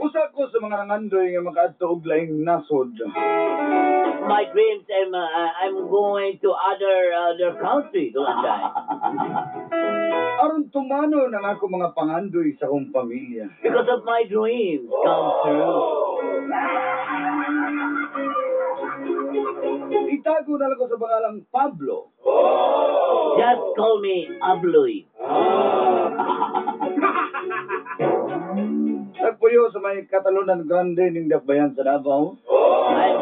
Usa ko sa mga nangandoy nga makaadto og laing nasod. My dreams, I'm going to other country, Dulanday. Aron tumano ng ako mga pangandoy sa akong pamilya. Because of my dreams come true. Itago na lang ko sa pangalang Pablo. Just call me Abloy. Nagpuyo sa may Katalunan Grande ning Dakbayan sa Davao. I'm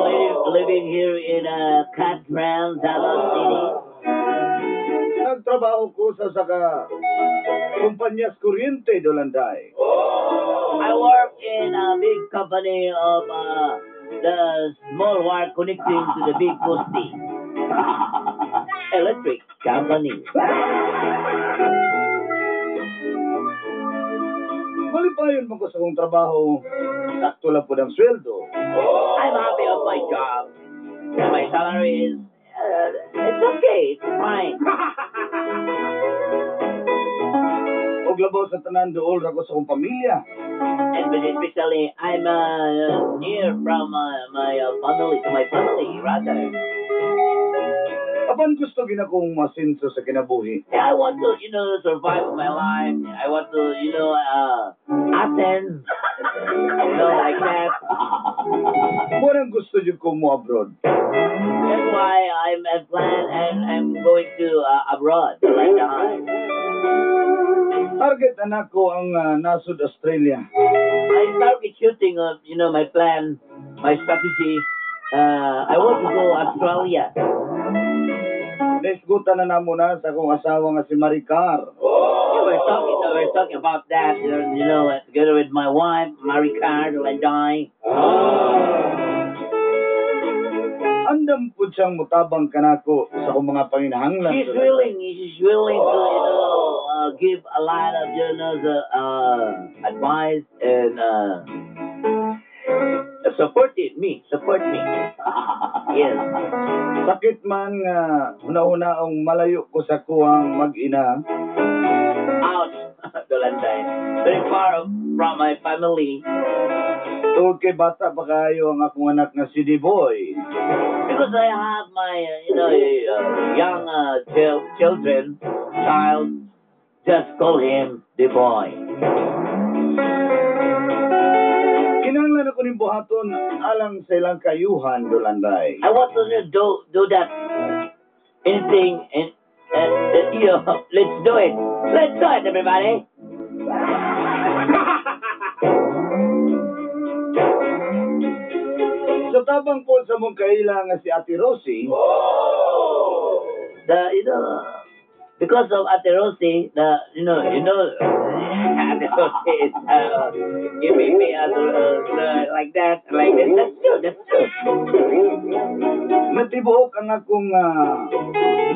living here in Catran, Davao City. Nagtrabaho ko sa saka kumpanyas kuryente, Dolanday. I work in a big company of the small wire connecting to the big poste. Electric company. Malipayon mo ko sa kong trabaho, sakto lang po ng sweldo. I'm happy of my job. My salary is, it's okay, it's fine. Og labaw sa tanan dool ra ko sa kong pamilya. And but especially, I'm near from my family, rather. Apan gusto gina kong masinso sa kinabuhi. I want to, survive my life. I want to, attend, like that. Murang gusto jud ko mo abroad. That's why I'm at plan and I'm going to abroad, like that. Target anak ko ang nasod Australia. I started shooting of, my plan, my strategy. I want to go Australia. Naisgutan na namo na sa akong asawa nga si Maricar. Yeah, we're talking about that, together with my wife, Maricar, and I. Andam pud siyang mutabang kanako sa akong mga panginahanglan. She's willing to, give a lot of, the advice and support me. Yes. Sakit man nga una-unaong malayo ko sa kuwang mag-ina. Out, Dolanday. Very far from my family. Tungod kay bata pa kayo ang akong anak nga si D-Boy. Because I have my, young child, just call him the boy. Kinahanglan ako ni buhaton alang sa ilang kayuhan, Dolanday. I want to do that. Anything, and let's do it. Let's do it, everybody. So tabang po sa mong kaila nga si Ate Rosie. Because of Ate Rosie, Ate Rosie is giving me like that, like this. That's true. Natibuok ang akong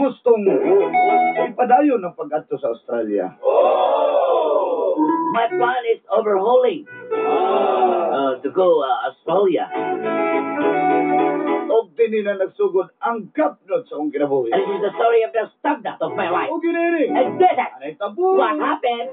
gustong ipadayon ng pag-adto sa Australia. My plan is overhauling to go Australia. Og din na nagsugod ang kapnot sa akong kinabuhi. And this is the story of the stagna't of my life. O giniri. And did it. Anay tabu. What happened?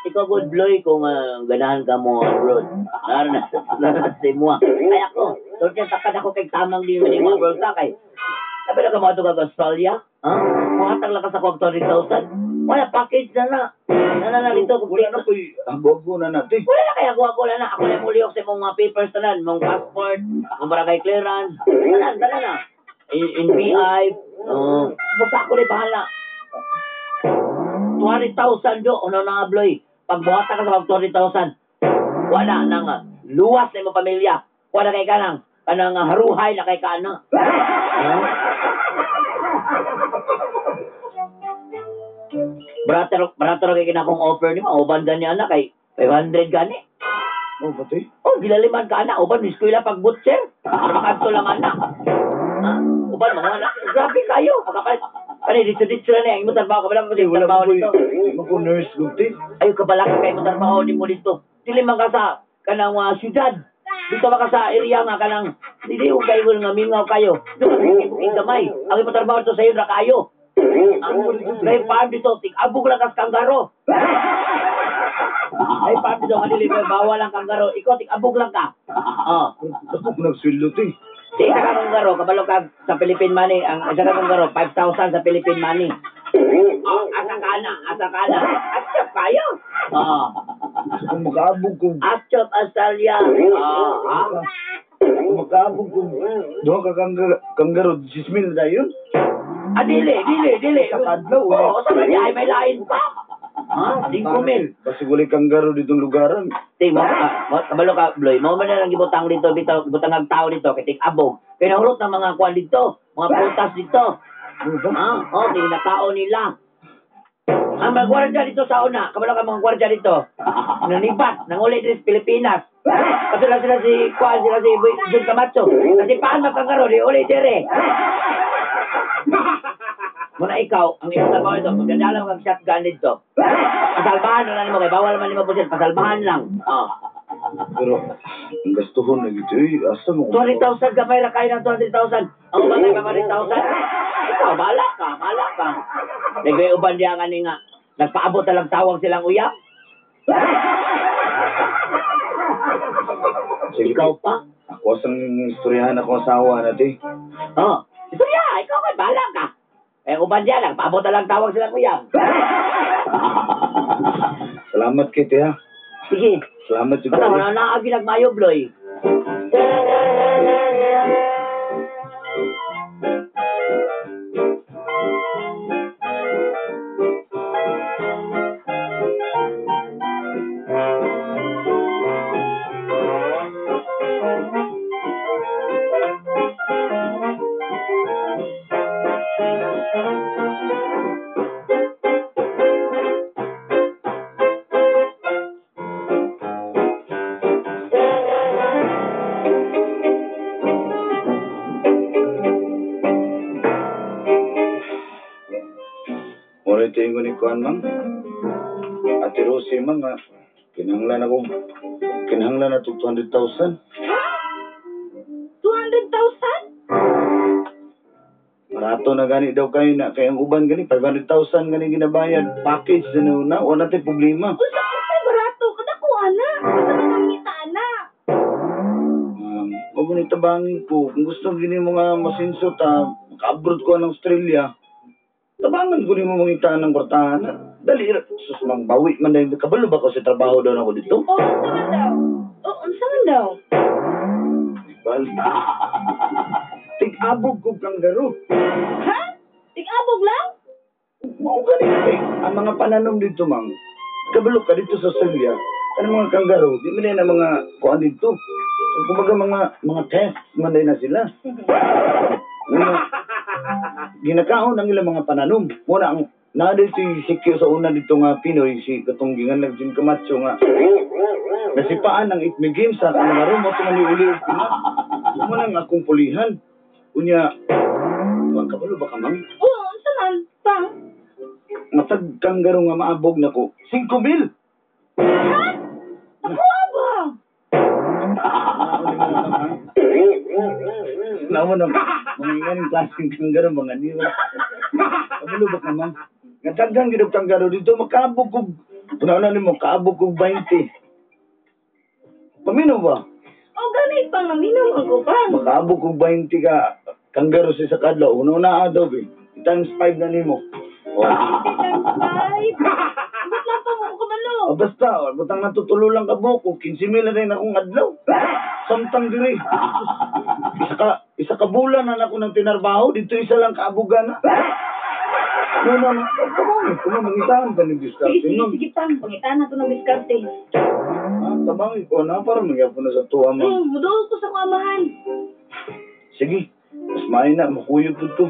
Ikaw good bloy kung ganahan ka mo abroad. Naranasin mo. Kaya ko, takad ako kay tamang di mo abroad ka kay. Sabi na ka mga tugag Australia? Huh? buhatag lang ka sa kong 20,000. Wala, package na. Na dito. Wala na ko'y habog na natin. Wala na kaya ako na. Ako na muli sa mong mga papers tanan, mong passport, mong barangay clearance. Tanan na. In BI. Basta ako na bahala. 20,000 do. Ano na nga, Bloy? Pagbuhatan ka sa mga 20,000. Wala nang luwas na imong pamilya. Wala kay kanang haruhay na kay kana. Barato kay kinakong offer ni mo. Uban gani anak kay 500 gani. Oh, pati? Oh, gilaliman ka anak. Uban, eskwela pag butcher. Makanto lang anak. Ha? Uban, mga anak. Grabe kayo. Pagkapalit. Dito na niya. Imo trabaho ka ba lang mo trabaho dito? Hindi ko nurse gupti. Ayaw ka bala ka kayo mo trabaho di mo dito. Dili man ka sa kanang syudad. Dito ba ka sa area nga kanang hindi yung kayo nga mingaw kayo. Dito ka sa gamay. Ang imo trabaho dito sa iyo na kayo. May farm dito. Tig-abog lang kas kanggaro. May farm dito. Kanili bawal lang kanggaro. Ikaw tig-abog lang ka. Ako nagswildo ti. Sa isa ka kanggaro. Kabalo ka sa Philippine money. Ang isa ka kanggaro. 5,000 sa Philippine money. Asa ka na. Asyop kayo. Kung makaabog ko. Asyop Australia. Kung makaabog ko. Doon ka kanggaro. 6,000 na yun. Dili. Sa kadlaw, Oo, sa kanya ay may lain pa. 5,000. Kasi wala kanggaro ditong lugaran. Ting mo, kabalo ka, Bloy. Mo man na lang gibutang dito, gibutang ng tao dito, kay abog. Kaya nahulot ng mga kwan dito, mga prutas dito. Tinatao nila. Ang mga gwardiya dito sa una, kabalo ka mga gwardiya dito, nanibat, nanguli din sa Pilipinas. Kasi sila si Kwan, sila si Jun Camacho. Kasi paan magkangaro, di uli dire. Muna ikaw, ang iyong trabaho ito, magdadala mo kang shotgun dito. Pasalbahan na mo, kay bawal man lima po siya, pasalbahan lang. Pero, ang gastuhon na gito asa mo? 20,000 gamay na kayo ng 20,000. Ang uban kayo ka 20,000? Ikaw, bahala ka. Nagay-uban diya nga ni nga, nagpaabot na lang tawag silang uyang. Sige, Ikaw pa? ako asang istoryahan akong asawa natin. Istorya, ikaw ka, bahala ka. Uban diya, nagpaabot na lang tawag silang uyang. Salamat kay ha. Sige. Salamat juga. Basta wala na agi nagmayo, Bloy. Muna tingin ko ni Kuan, Mang. Ate Rosie, Mang, kinahanglan na ito 200,000. 200,000? Barato na gani daw kayo na, kaya ang uban gani, 500,000 gani ginabayad. Package na wala tayong problema. Usa barato kada ko ana. Kada ka ngita ana. Huwag mo nitabangin ko. Kung gusto gini mo nga masinso ta, maka-abroad ko ng Australia, tabangan ko ni mo mangitaan ng bartahan. Dali, sus, mang bawi man dahil. Kabalo ba ko sa trabaho daw ako dito? Unsa man daw? Bal. Tig-abog ko kanggaro. Ha? Tig-abog lang? Mao gani kay ang mga pananom dito, Mang. Kabalo ka dito sa Australia. Ano mga kanggaro? Di man na mga kuan dito. So, kumbaga mga tests man na sila. Ginakaon ang ilang mga pananom. Muna ang nadal si Sikyo sa una dito nga Pinoy, si Katunggingan ng Jun Camacho nga. Nasipaan ng Itmi Games sa kanang mo tumali-uli. Muna nga akong pulihan. Unya, ang kabalo ba ka, Mang? Oo, unsa man? Pang? Matag kanggaro nga maabog na ko. 5,000! Ha? Ako ba? Naman naman. Mga ngayon klaseng kanggaro, mga niwa. Kabalo ba ka, Mang? Natagang gidog kanggaro dito, makaabog ko. Punauna mo, kaabog ko 20. Pamino ba? O ganit pang naminaw ako pang. Makaabog ko 20 ka kanggaro sa kadlaw. Uno na daw, eh. Times 5 na nimo. Hindi times 5. Ba't lang pa mo kabalo? Basta, butang natutulo lang ka buko. 15,000 na rin akong adlaw. Samtang diri. Isa ka bulan na ako ng tinarbaho. Dito isa lang kaabugan na. Ano, mangitaan ka ng diskarte. Sige, pang. Pangitaan na ito ng diskarte. Tabangin ko na, parang nagyapo na sa tuwa mo. Mudo ko sa kuamahan. Sige, mas main na, makuyod po to.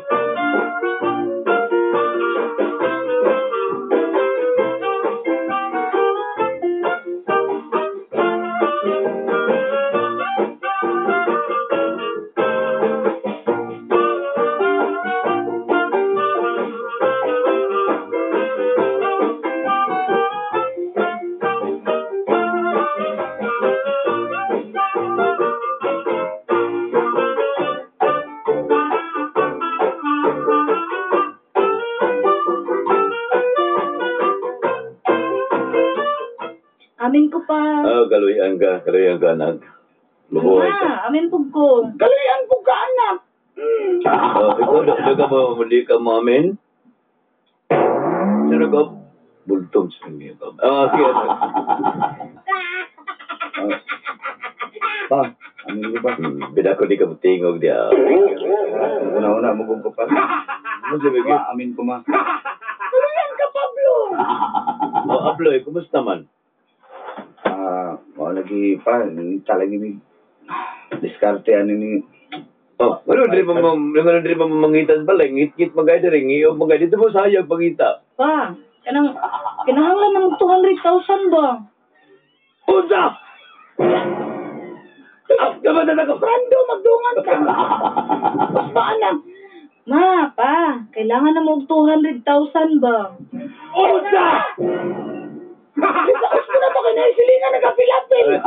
Amin ko pa. Kaluyan ka, anak. Lubuhay ka. Amin po ko. Kalayan po ka, anak. Ikaw, hindi ka mamin? Sino ka? Bultong sa inyo. Sige, anak. Pa, amin ko pa. Bida ko di ka matingog diya. Una-una, magong ko pa. Ano sabi ko? Amin ko, ma. Kalayan ka, Pablo. Abloy, kumusta man? Lagi pa, talagi ni diskarte ano ni. Ano diri pa mamangitan pala, ngit-ngit magay diri, iyo magay dito mo sayang pagita. Pa, kinahanglan ng 200,000 ba? Unsa? Dapat na naka-frando, magdungan ka. Mas maanak. Ma, pa, kailangan na mo 200,000 ba? Unsa? Itaos mo na ba kayo na isilingan nagkapilapil?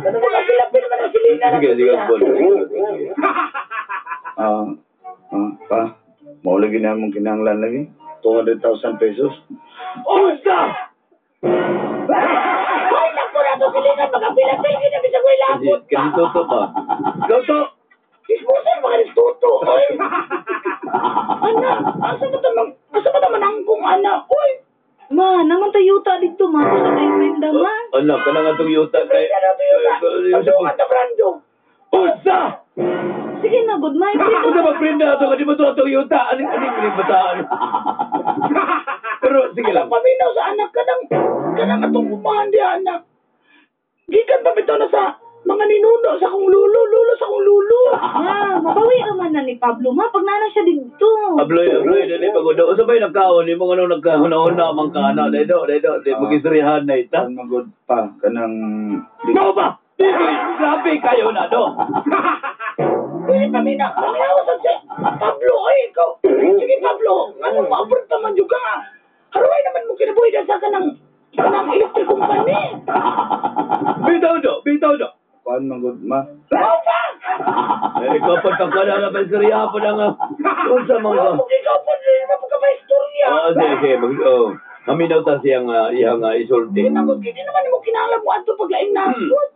Nagkapilapil naman ang isilingan. Sige, Pa, maulagi na mong kinahanglan lagi. 200,000 pesos. Unsa? Ay, naku na ito silingan magkapilapil. Kinabi sa kuya labot pa. Kanito pa. Toto. Ismusan mga nistuto. Oy. Anak, asa ba naman ang kong anak? Oy. Ma, naman tayo yuta dito, ma. Sa tayo prenda, ma. Anak, ka na nga itong yuta kay... Pagdungan na brando. Unsa? Sige na, good ma. Unsa magprenda ito? Kadi mo itong yuta? Aning bataan? Pero, sige lang. Paminaw sa anak ka nang atong kumahan di anak. Gikan pa bitaw na sa mga ninuno sa kong lulo sa kong lulo. Ma, mabawi naman na ni Pablo, ma. Pag nana siya dito. Abloy, dali pagodo. Unsa ba'y nagkaon? Yung mga nung nagkahuna-huna mang kana. Dito. Mag-isrihan na ita. Tan magod pa kanang Ikaw ba? Grabe kayo na, do. Pwede paminaw sa si Pablo. Ay, ikaw. Sige, Pablo. Anong ma-abort naman juga nga. Haruay naman mo kinabuhi dahil sa kanang electric company. Bitaw do. kuan magod ma. Ikaw pa na ba istorya po na nga. Unsa mga ka? Ikaw pa rin na pagkaba-istorya. Sige. Haminaw ta siyang isulti. Hindi naman mo kinala mo ato paglaing nasod.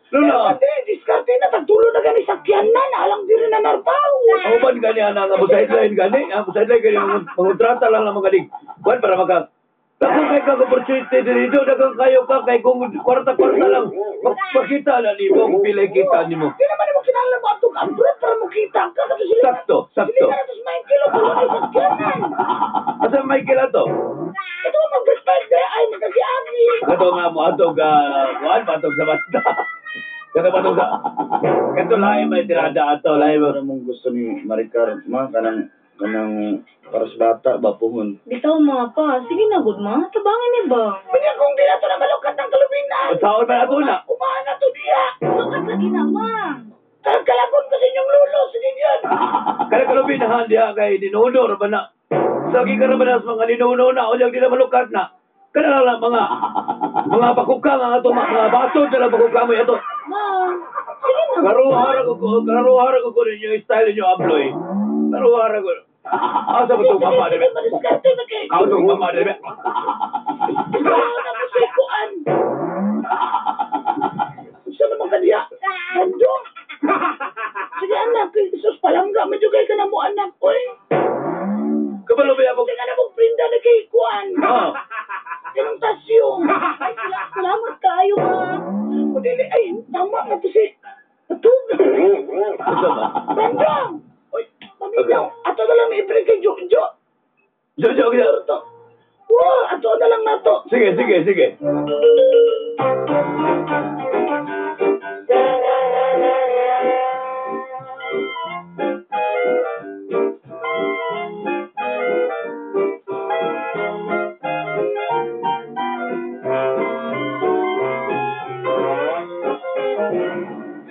Lula. Diskarte na, tagtulo na gani sakyan na, alang diri na narbaw. Uban gani ana nga mo sideline gani. Sideline gani mangontrata lang naman gani. Kuan para maka Dagang kay kang opportunity dito, dagang kayo ka kay kung kwarta-kwarta lang. Magpakita na ni mo kung pilay kita ni mo. Hindi naman mo kinala mo ato ka, para mo kita ka. Sakto. Hindi na natos may kilo, tulo na sakyanan. Asa Michael ato? Ito mag-respect ay magkasiami. Kato nga mo atog kuan patog sa basta. Kato patog sa kato lahi may tirada ato lahi mo. Para mong gusto ni Maricar ma kanang para sa bata bapuhon. Bitaw mga pa, sige na good ma, tabangin ni ba? Kanya kung di na to na malukat ng kalubinan. Saon ba ato na? Umahan na to diya. Lukat lagi na ma. Kalakon kasi inyong lulo, sige yan. Kaya kalubinahan diha kay dinunor ba na? Sagi ka na ba na sa mga ninuno na o di na malukat na? Kana lang mga pakuka nga ato mga baso na pakuka mo ato. Ma, sige na. Karuhara ko ninyo style niyo abloy. Karuhara ko. Asa ba itong mama namin? Ako itong mama namin. Gusto naman ka diya? Hando? Sige anak, Jesus palangga, medyo kayo ka na mo anak ko eh. Kabalo ba ako? Sige na mo Sige, sige, sige.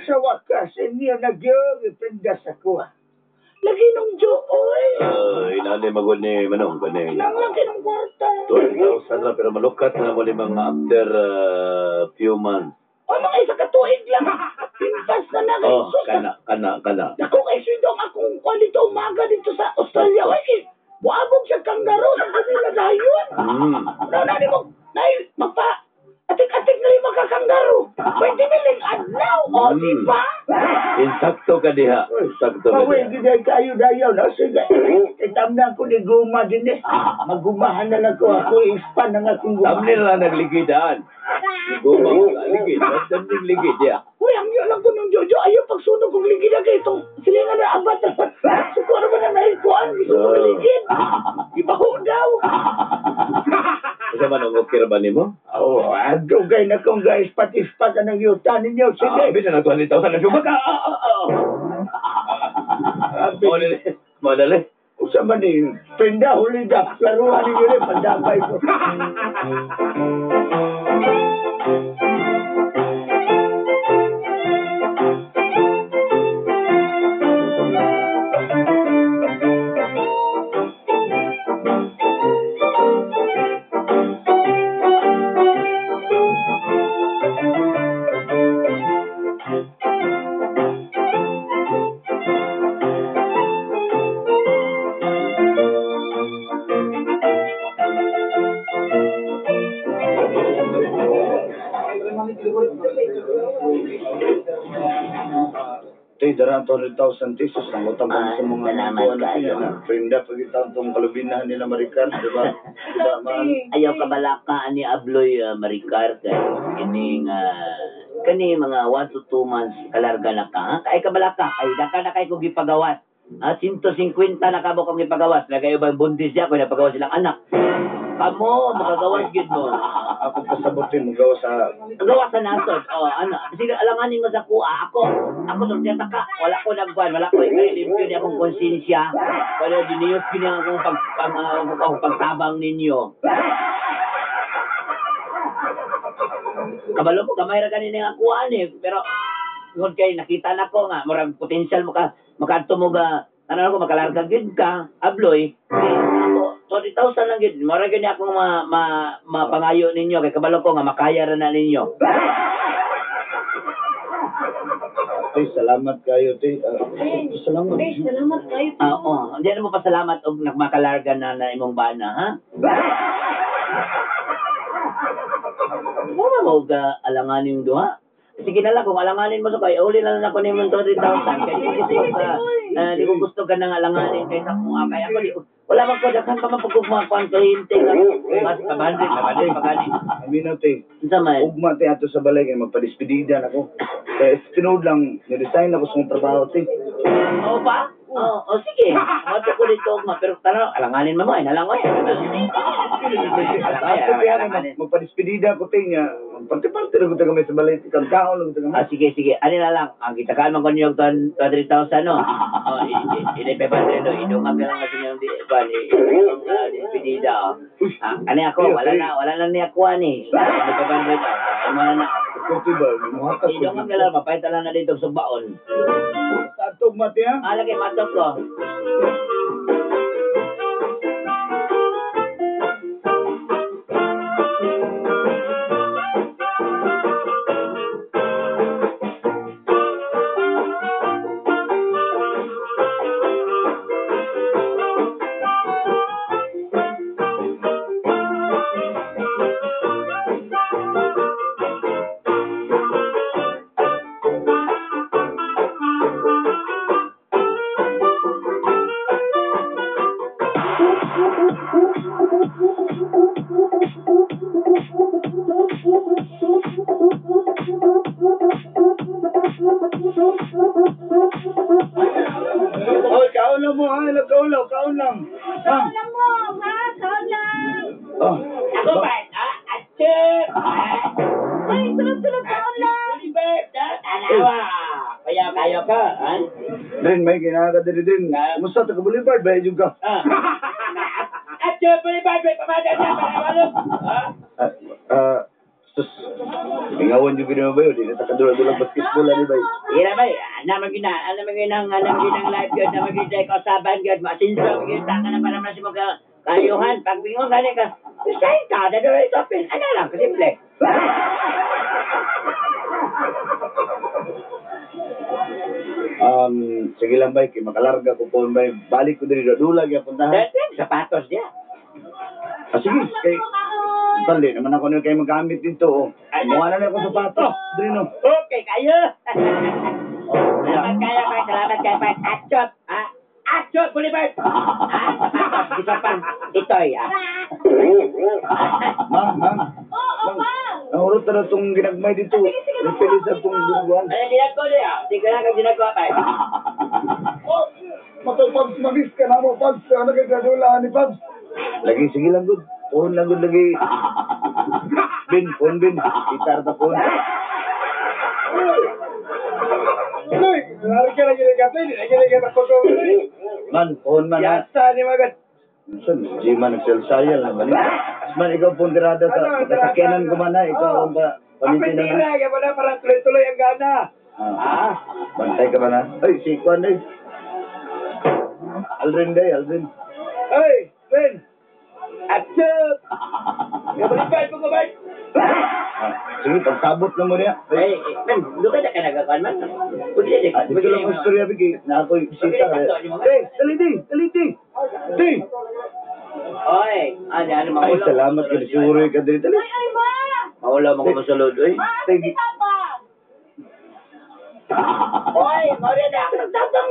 Sa wakas, inyo nagyong ipindas ako. Lagi nung Diyo, oy. Inani magod ni Manong, gani. Nang laki ng kwarta. 12,000 na, pero malukat na mo ni mga after few months. O, mga isa katuig lang. Pintas na na kay Oh, Jesus. kana. Dako kay Swindong akong kwalito umaga dito sa Australia. Oy, buabog siya kanggaro ng kanila dayon. Na ni mo, magpa, atik-atik na yung magkakanggaro. 20 million adlaw, o, di ba? Insakto ka diha. Insakto ka Pawin, diha. giday kayo dayaw na. Sige, itamna ko ni Guma din eh. Magumahan na lang ko. Ako ispan ng akong guma. Tamnil na nagligidaan. Guma mo ka, ligid. Tamnil ligid, ya. Uy, ang yalang ko ng Jojo. Ayaw pagsunog kong ligid na kayo. Itong silingan na abat. Siguro ba na nahikuan? Gusto ko ligid. Ibaho daw. Kasi man, okay ra ba ni mo? Oo, adugay na kong guys. Pati-ispat na ng yuta ninyo. Sige. Sige, na 20,000 na sumaka. Madali. Madali. Usa man eh. Penda, huli da. Laruhan ninyo rin. Pandamay ko. Tay, darang 200,000 pesos ang utang ko sa mga salamat kuwan kayo. na prenda pagkitaon tong kalubinahan nila Maricar, di ba? Di ba, ma'am? Ayaw kabalaka ni Abloy Maricar kay kining kani mga 1 to 2 months kalarga na ka. Ha? Kay kabalaka ay daka na kay kog gipagawas. 150 na kabo kong gipagawas. Lagay ba buntis siya ko napagawas silang anak. Kamo makagawas gid mo. Ako pasabutin mo gawa sa... Gawas sa nasod. Ano, sige alanganin mo sa kuha ako. Ako sulteta ka. Wala ko nagkuhan, wala ko limpyo ni akong konsensya. Wala diniyos gini akong pagtabang ninyo. Kabalo mo, gamay ra kanina nga kuhaan eh. Pero, kung kay nakita na ko nga, marang potential mo ka, makadto mo ga, ano ko, makalarga gid ka, abloy, ako, 20,000 lang gid. Marang gani akong mapangayo ninyo, kay kabalo ko nga, makaya ra na ninyo. Tay, salamat kayo, tay. Salamat. Ay, salamat kayo. Oo, hindi na mo pasalamat og nagmakalarga na imong bana, ha? Wala mo ga alanganin duha. Sige na lang, kung alanganin mo sa kay uli na lang ako ni mong 20,000. Kaya di ko gusto ka nang alanganin kaysa kung kaya ako. Wala man ko, dakan pa mapagugma ko ang kahinting. Mas 500 pagani. Aminaw, tay. Isa man. Ugma, tay, ato sa balay, kaya magpadispedida na ako. Kaya tinood lang, niresign ako sa mga trabaho, tay. Oo pa? Oo, sige. Mato ko dito, pero tara, alanganin mo ay nalang ko yan. Ato kaya na magpadispedida ko, tay, nga. Parte-parte lang ko tayo kami sa balay. Kantao lang ko tayo kami. Sige. Ano na lang, ang kitakaan man ko niyo 200,000, no? Ine-500, no? Idungag na lang kasi yung despedida, oh. Ano ako, wala na niya kuha ni. Ine-500, ano na. Ito ba? Muhakas ko. Idungag na lang, mapahita lang na dito sa baon. Sa atog mati, ha? Lagi, matok ko. Oy, kaulaw mo, ha? Kaulaw lang. Ha? Alam mo, ha? Saan lang? Oh. Ako ba? Sunod-sunod ka lang. Oliver, tanawa. Kaya kayo ka, ha? Drin, may kinaka din. Kumusta taga Boulevard? Bahay juga. Ah. At yung Oliver, may pamada niya, panawalog. Ha? Sus, ingawan juga na ba yun? Di na takadula-dula basketball ni bay. Ira ba, naman ginang live yun, naman ginang kausaban yun, masinso, magiging ka na para si mga kayuhan, pag bingon ka ka, isahin ka, dadura ito, ano lang, kasimple. Sige lang bay, kay makalarga ko po bay. Balik ko diri dulag ya puntahan. Dati, sapatos niya. Sige, kay Tali naman ako na kayo magamit dito. Oh. Mukha na ako sapatos. Diri no. Okay, kayo. Salamat kayo, Pat. Atchop, ha? Atchop, Boulevard. Sapatos, isa pa. Itoy, ha? Ma'am. Oo, pa. Nahurot na itong ginagmay dito. Napilis na itong ginagawa. Ano ginagawa niya? Sige lang ang ginagawa, Pat. Matapag magis ka na mo, Pabs. Ano kayo gadulaan ni Pabs? Lagi, sige lang, good. Puhon lang, good, lagi. Puhon, Bin. Itar na puhon. Uy, lari ka lagi ng gato, hindi lagi ng koto. Man, puhon man, ha? Yasa ni Magat. Saan? Di man nagselsayal na man. Man, ikaw pong tirada sa kasakyanan ko man, ha? Ikaw ang pamitin na, ha? Kapitira, kaya pa na parang tuloy-tuloy ang gana. Bantay ka ba na? Ay, si Kwan, eh. Aldrin. Ay, Ben. Atchop. Gabalikan mo kamay. Sige, pagsabot na mo niya. Ay, man, doon ka na nagagawan man. Pwede Ah, dito lang ang storya, Bigi, na ako'y bisita. Taliti! Oy, ano Ay, salamat ka, siguro ka dito. Taliti! Ay, ma. Mawala mo ko masulod, oy. Ma, si Papa. Oy, mawala na ako nagtatang.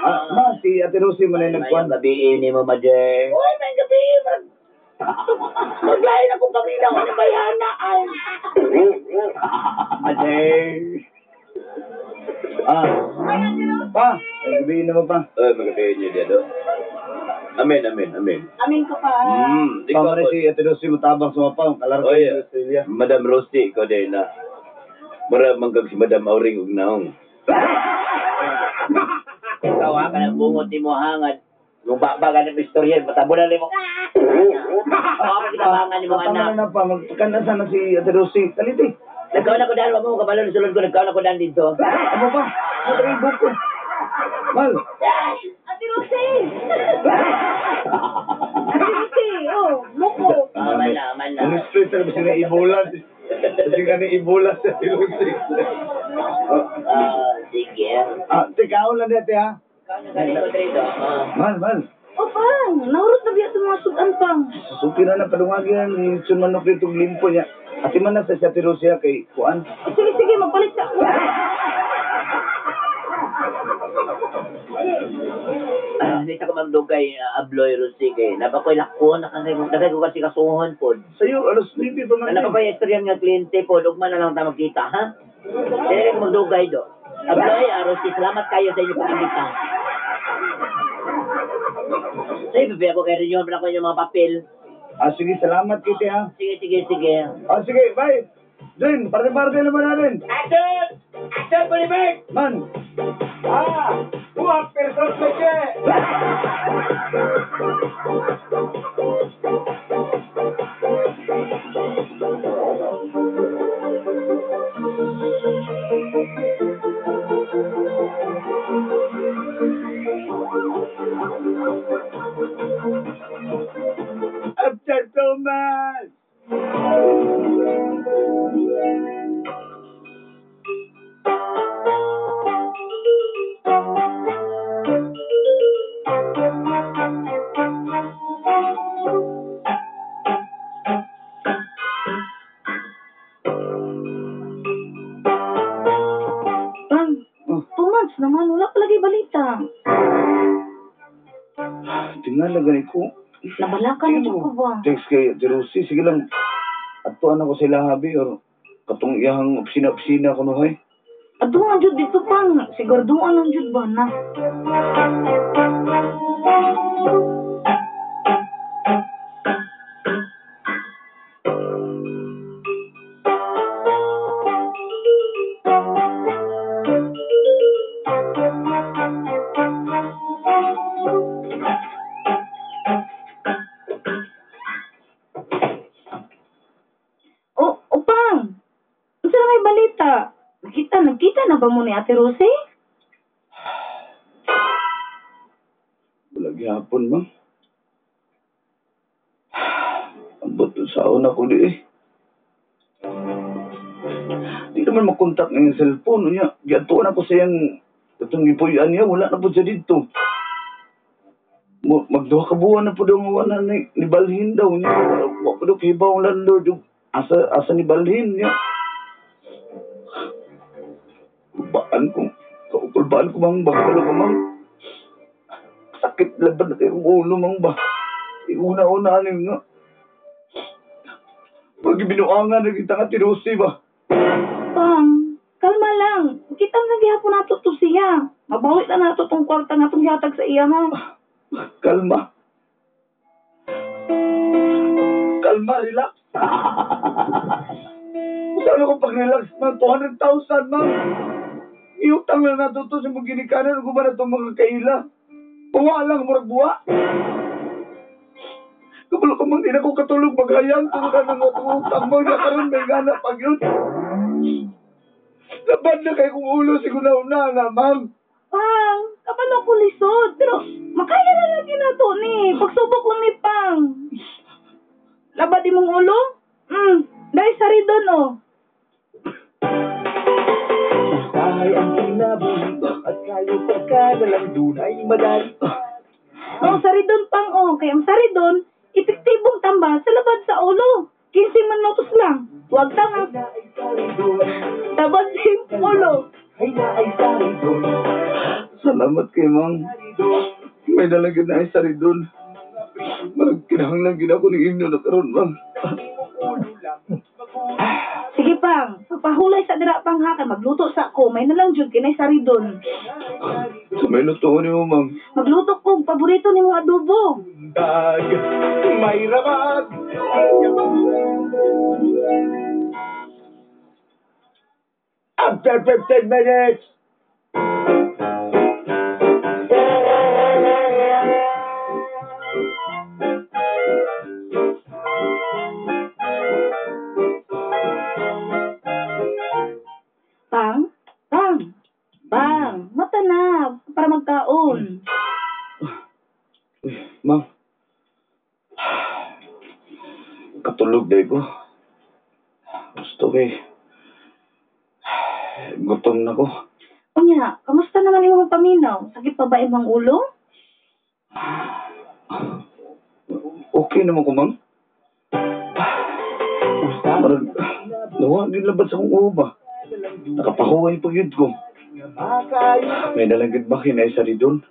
Ma, si Ate Rosie mo na yung Ngayong nagkwan. gabi ni mo, Majer. Oy, may gabi, maglain akong kami na ako ni Bayana. Ay. Majer. Pa, ay gabihin naman pa. Ay, magabihin niyo dito. Amen. Amin ka pa. Pa mo na si Ate Rosie mo tabang sumapaw, kalarga Oh, sa yeah. Australia. Madam Rosie, ikaw din na. Maramang kag si Madam Auring ug naong. Ikaw ha, kanang bungot ni mo hangad. Yung bakbagan ng istorya, matabunan mo. Ako kinabangan ni mga anak. Tama na pa, magkanda sana si Ate Rosie. Taliti! Nagkaon ako dahil, wag mo kabalo ng sulod ko, nagkaon ako dahil dito. Ano pa? Ano yung buko? Mal! Ate Rosie. Ate Rosie, oh, muko. Man na. Ang straight na kasi na-ibola. Kasi nga na-ibola sa Ate Rosie. Sige. Teka, lang dito ha. Galing ko dito. Mal. O, pang, nahurot na biya sa mga sudan, pang. Suki na na palungagin yung sunmanok dito limpo niya. Ati man na sa Ate Rosie kay Kuan. Sige, magpalit ka. Dito ko magdugay, Abloy, Rosie, kay napakoy lakon, nakagay ko kasi kasuhon po. Sa'yo, alas 9 pa man. Napakoy istorya nga kliyente po, ugman na lang tayo magkita, ha? Dito ko magdugay do. Abloy, Rosie, salamat kayo sa inyo pag-imbita. Sige, bibigyan ko kayo rin yun, pala ko yung mga papel. Sige, salamat kita ha. Sige. Sige, bye. Drin, parte-parte naman natin. Action, Boulevard! Man, Buhat person lagi. After Thomas! Pang, 2 months naman, wala pa lagi balita. Tingnan na ganit ko. Nabalakan na ko ba? Text kay Ate Rosie, sige lang. Atuan ako sila habi or katong iyang opsina ko no hay. Ato nga jud dito, pang. Sigurduan lang jud ba na? na ba mo ni Ate Rosie? Wala gihapon, ma'am. Ambot sa una ko di eh. Di naman makontak ng cellphone niya. Giyatuan ako sa iyang itong gipuyan niya. Wala na po siya dito. Magduha ka buwan na po daw wala ni Balhin daw niya. Wala po daw kibaw ang landlord. Asa ni Balhin niya. Kulbaan ko mang bagalo ko mang. Sakit laban na kayong ulo mang ba. Una-una ano nga. Pag binuangan na kita nga tinusi ba. Pang, kalma lang. Kita nga gihapon nato to siya. Mabawi na nato tong kwarta nga tong gihatag sa iya ha. Kalma. Kalma, relax. Saan ako pag-relax, man? 200,000, man. Iutang lang nato to sa mga ginikanan. Kung ba na itong mga kaila? Buwa lang, murag buwa. Kapalo ka mang di na ko katulog maghayang. Tulog ka ng utang mo. Nakaroon may gana pag yun. Laban na kayo kung ulo siguro na nga, ma'am. Pang, kapano ko lisod. Pero makaya na lagi na to ni. Pagsubok lang ni Pang. Labad di mong ulo? Dahil sa ridon oh. Usahay ang kinabuhi at kayo pagkagalang dunay madali. Oh, sa ridon Pang oh. Kaya ang sa ridon, epektibong tamba sa labad sa ulo. 15 minutos lang. Huwag tanga. Tabad din ulo. Ay na ay sari doon. Salamat kay Mang. May dalagyan na ay sari doon. Magkinahanglan gina ko ni inyo na karoon, Mang. Sige Pang, pagpahulay sa dira Pang ha. Magluto sa ako. May nalang jud kinay sa ridon. Sa may lutoon niyo, Mang. Magluto ko. Paborito ni mong adobo. Dag, may rabag. After 15 minutes! Pang? Pang, mata na. Para magkaon. Mang. Katulog day ko. Gusto kay. Gutom na ko. Unya, kamusta naman imong paminaw? Sakit pa ba imong ulo? Okay naman ko, Mang. Parang nawa, gilabad sa kong uba. Nakapahuway pag yun ko. May nalagad ba kinay sa ridon?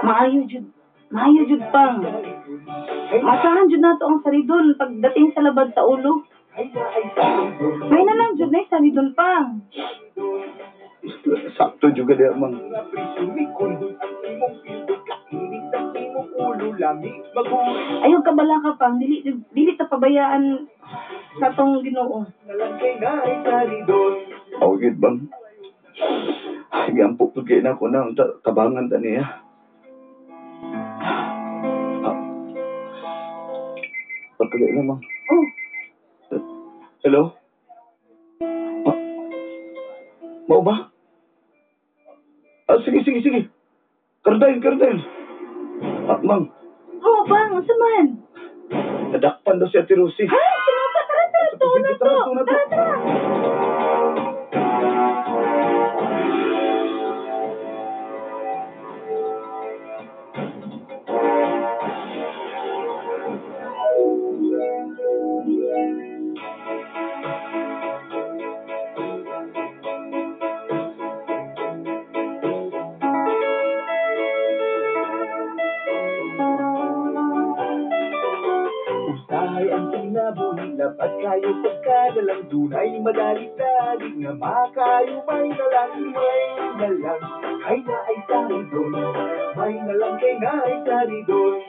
Maayo jud Pang. Masahan jud nato ang saridon pagdating sa labad sa ulo. May na lang jud na saridon Pang. Sakto juga dia, Mang. Ayaw ka bala ka Pang, dili ta pabayaan sa tong Ginoo. Awagid bang? Gampo po kayo na ako na. Tabangan ta niya. Pagkagay na, Mang. Oh, Hello? Mau ba? Sige. Kardain. Mang, oh Pang, asa man? nadakpan daw si Ate Rosie. Ha? Sino ka? Tara, tuon na to. Tara. Usahay ang kinabuhi at kayo pagkagalang dunay madali-dali nga makayo may nalang. Ay na ay sari doon. May nalang kay na ay sari doon.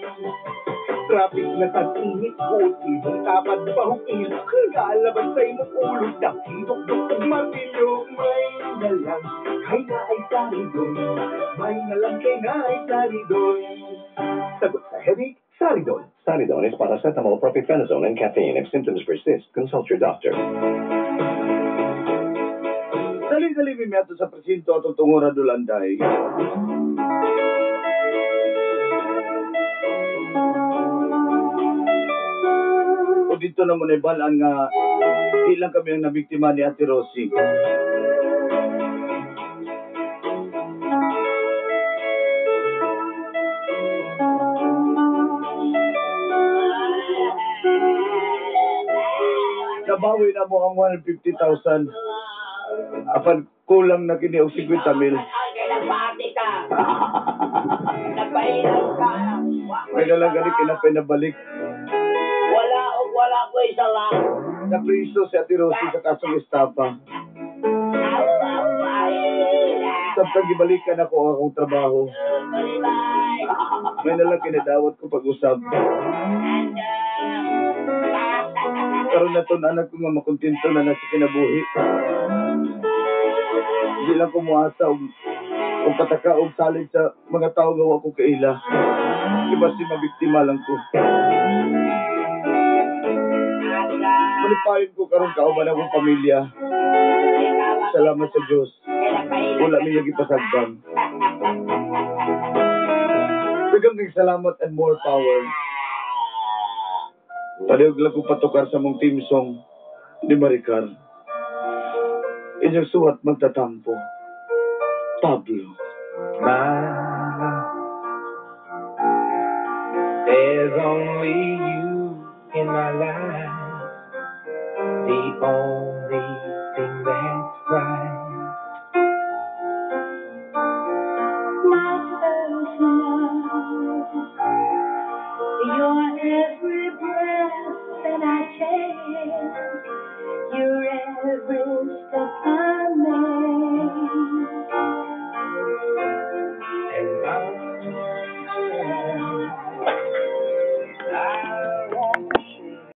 Traffic na tag-init ko, ibong kapad bahugin. Kalaban sa imong ulo, dakidok-dok og martilyo. May nalang kay na ay sari doon. May nalang kay na ay sari doon. Sagot sa headache, Saridon. Saridon is paracetamol, propionate, and caffeine. If symptoms persist, consult your doctor. Dali, mi ato sa presinto ato tungura dulanday. O dito na mo naibalaan nga ilang kami ang nabiktima ni Ate Rosie. Nabawi na mo ang 150,000. Apan kulang na kini og 50,000. Ay, nagpati ka. Nagpahilaw ka. May nalang gani kinapay na balik. Wala ko isa lang. Napriso si Ate Rosie sa kasong estapa. Sabtang gibalikan ako ang akong trabaho. May nalang kinadawat ko pag-usap. Karon na to na anak ko nga makontento na sa kinabuhi. Hindi lang kumuasa o pataka o salig sa mga tao gawa ko kaila. Iba si mabiktima lang ko. Malipayon ko karon kauban akong pamilya. Salamat sa Diyos. Wala niya gipasagdan. Daghang salamat and more power. Padayog lang ko patukar sa mong team song ni Maricar. Inyong suwat magtatampo. Pablo. My love, there's only you in my life. The only thing that's right. My first love, your every breath that I take,